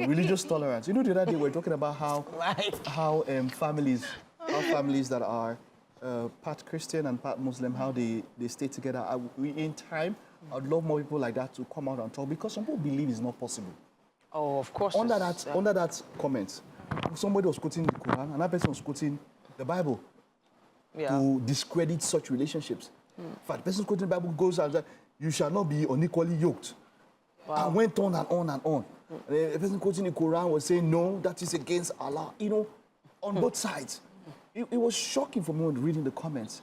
religious tolerance. You know, the other day we were talking about how families that are part Christian and part Muslim, how they stay together. In time, I'd love more people like that to come out and talk, because some people believe it's not possible. Oh, of course. Under that comment, somebody was quoting the Quran, another person was quoting the Bible to discredit such relationships. In fact, the person quoting the Bible goes out that you shall not be unequally yoked. And went on and on and on. The person quoting the Quran was saying, no, that is against Allah. You know, on both sides. It was shocking for me when reading the comments.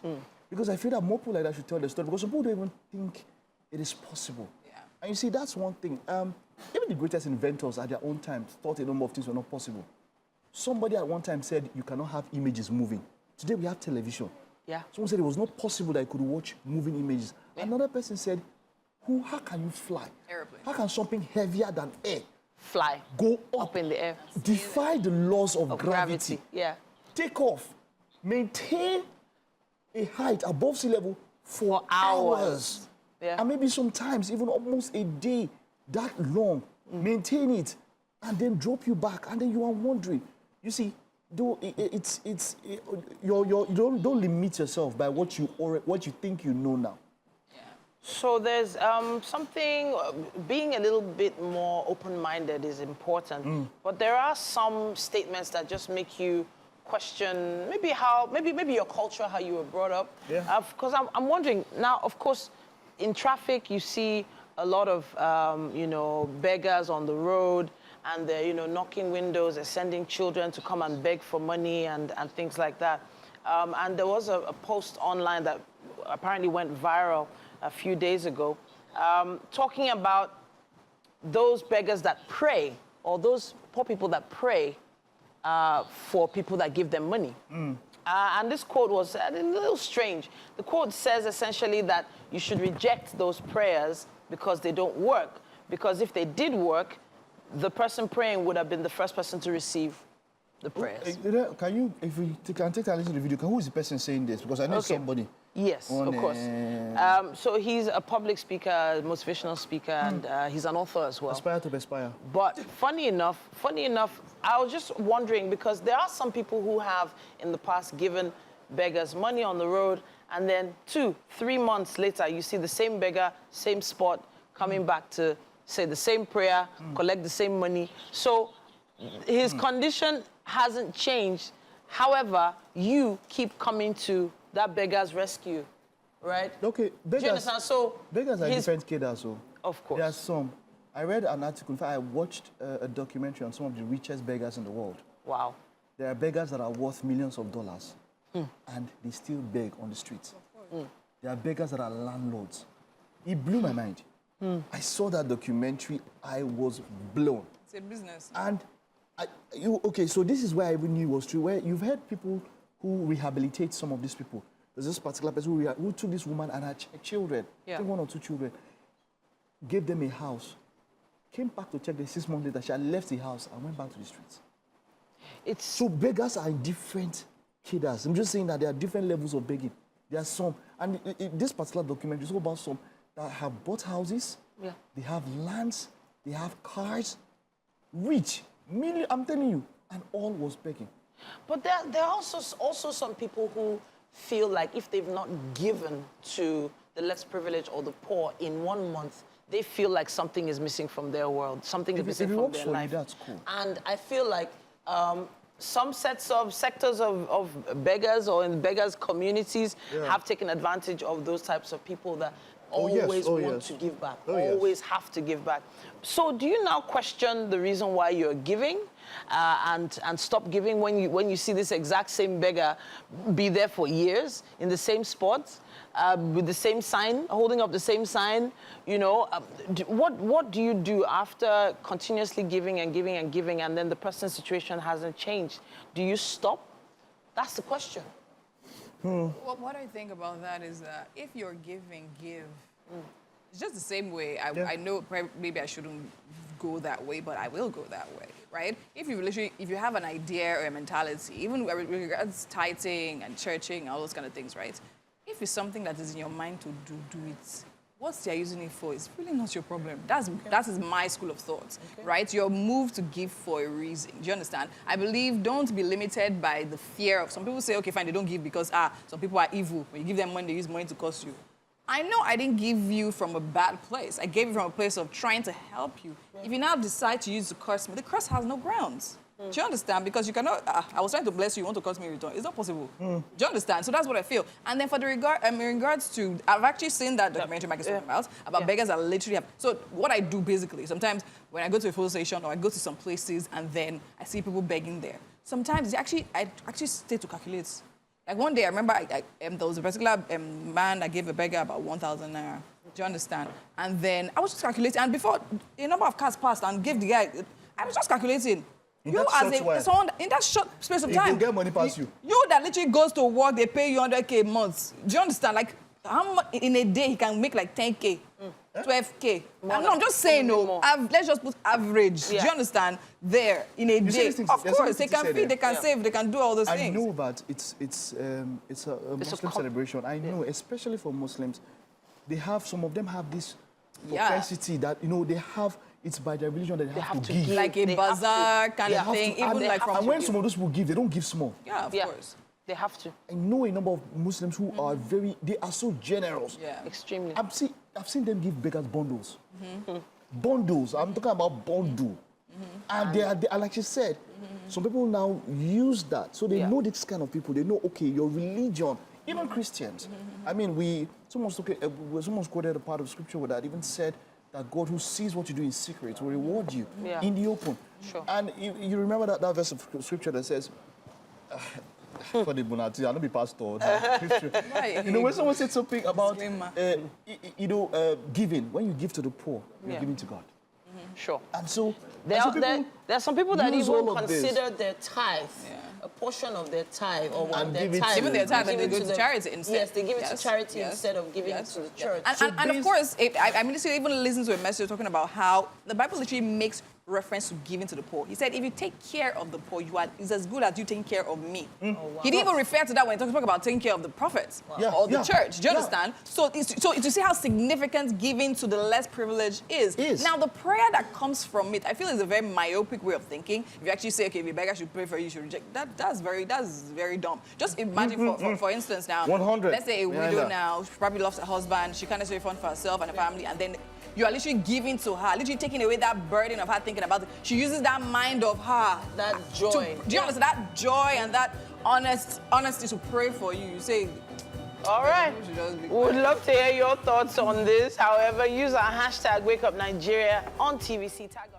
Because I feel that more people like that should tell the story, because some people don't even think it is possible. Yeah. And you see, that's one thing. Even the greatest inventors at their own time thought a number of things were not possible. Somebody at one time said you cannot have images moving. Today we have television. Yeah. Someone said it was not possible that you could watch moving images. Yeah. Another person said, how can you fly? Airplane. How can something heavier than air fly? Go up in the air. Defy the laws of gravity. Yeah. Take off. Maintain a height above sea level for hours. Yeah. And maybe sometimes even almost a day that long. Maintain it and then drop you back, and then you are wondering. You see, you don't limit yourself by what you think you know now. So there's something, being a little bit more open-minded is important, but there are some statements that just make you question maybe your culture, how you were brought up. Yeah. Because I'm wondering, now, of course, in traffic, you see a lot of, beggars on the road, and they're, knocking windows, they're sending children to come and beg for money and things like that. And there was a post online that apparently went viral a few days ago, talking about those beggars that pray, or those poor people that pray for people that give them money. And this quote was a little strange. The quote says essentially that you should reject those prayers because they don't work. Because if they did work, the person praying would have been the first person to receive the prayers. Can you, if we can take a listen to the video, who is the person saying this? Because I know somebody. Yes, of course. So he's a public speaker, motivational speaker, and he's an author as well. Aspire to aspire. But funny enough, I was just wondering, because there are some people who have in the past given beggars money on the road, and then 2-3 months later, you see the same beggar, same spot, coming back to say the same prayer, collect the same money. So his condition hasn't changed. However, you keep coming to that beggar's rescue, right? Okay, beggars. Do you understand? So beggars are different kids also. Of course. There are some. I read an article. In fact, I watched a documentary on some of the richest beggars in the world. Wow. There are beggars that are worth millions of dollars, and they still beg on the streets. There are beggars that are landlords. It blew my mind. I saw that documentary. I was blown. It's a business. And okay, so this is where I even knew it was true. Where you've heard people who rehabilitate some of these people. There's this particular person who took this woman and her children, I think 1 or 2 children, gave them a house, came back to check them 6 months later. She had left the house and went back to the streets. So beggars are in different cadres. I'm just saying that there are different levels of begging. There are some, and this particular documentary is all about some that have bought houses, they have lands, they have cars, rich, million, I'm telling you, and all was begging. But there are also some people who feel like if they've not given to the less privileged or the poor in 1 month, they feel like something is missing from their world, something is missing from their life. That's cool. And I feel like some sectors of beggars or in beggars communities have taken advantage of those types of people that always want to give back, always have to give back. So do you now question the reason why you're giving and stop giving when you see this exact same beggar be there for years in the same spot with the same sign, holding up the same sign? What do you do after continuously giving and giving and giving, and then the person's situation hasn't changed? Do you stop? That's the question. Well, what I think about that is that if you're giving, give. It's just the same way. I know maybe I shouldn't go that way, but I will go that way, right? If you have an idea or a mentality, even with regards to tithing and churching and all those kind of things, right? If it's something that is in your mind to do, do it. what they're using it for is really not your problem. That is my school of thought, right? You're moved to give for a reason. Do you understand? I believe don't be limited by the fear of, some people say, okay, fine, they don't give because, some people are evil. When you give them money, they use money to cost you. I know I didn't give you from a bad place. I gave you from a place of trying to help you. If you now decide to use the curse me, the curse has no grounds. Do you understand? Because you cannot, I was trying to bless you, you want to curse me in return. It's not possible. Do you understand? So that's what I feel. And then for the in regards to, I've actually seen that documentary Mike is talking about beggars that literally have, so what I do basically, sometimes when I go to a fuel station or I go to some places and then I see people begging there, sometimes I actually stay to calculate. Like one day, I remember there was a particular man that gave a beggar about 1,000 naira. Do you understand? And then I was just calculating, and before a number of cars passed and gave the guy, I was just calculating. In that short space of time, he will get money past you. You that literally goes to work, they pay you 100K a month. Do you understand? Like, how much in a day he can make like 10K, 12K? I'm just saying, let's just put average. Do you understand? There in a day, of course, they can feed, they can save, they can do all those things. I know that it's a Muslim celebration. I know, especially for Muslims, some of them have this propensity that they have. It's by their religion that they have to give. Like a bazaar kind of thing. And when some of those people give, they don't give small. Yeah, of course. They have to. I know a number of Muslims who are they are so generous. Yeah, extremely. I've seen them give beggars bundles. Bundles. I'm talking about bundle. And they are, like she said, some people now use that. So they know this kind of people. They know, okay, your religion, even Christians. I mean, someone's quoted a part of scripture where that even said that God who sees what you do in secret will reward you in the open. Sure. And you remember that verse of scripture that says, for the Bunati, I'll not be pastor. When someone said something about, giving, when you give to the poor, you're giving to God. Sure. And so, there are some people that even consider their tithe, a portion of their tithe, or their tithe. Even their tithe, and they go to charity instead. Yes, they give it to charity instead of giving it to the church. And of course, I mean, even listen to a message talking about how the Bible literally makes reference to giving to the poor. He said, if you take care of the poor, it's as good as you taking care of me. Oh, wow. He didn't even refer to that when he talks about taking care of the prophets or the church. Do you understand? So to see how significant giving to the less privileged is. Now, the prayer that comes from it, I feel is a very myopic way of thinking. If you actually say, okay, if a beggar should pray for you, you should reject, that's very dumb. Just imagine, for instance, now, 100. Let's say a widow now, she probably lost her husband, she can't necessarily fund for herself and her family, and then you are literally giving to her, literally taking away that burden of her thinking about it. She uses that mind of her. That joy. Do you understand? That joy and that honesty to pray for you. You say, all right. We would love to hear your thoughts on this. However, use our hashtag WakeUpNigeria on TVC. Tag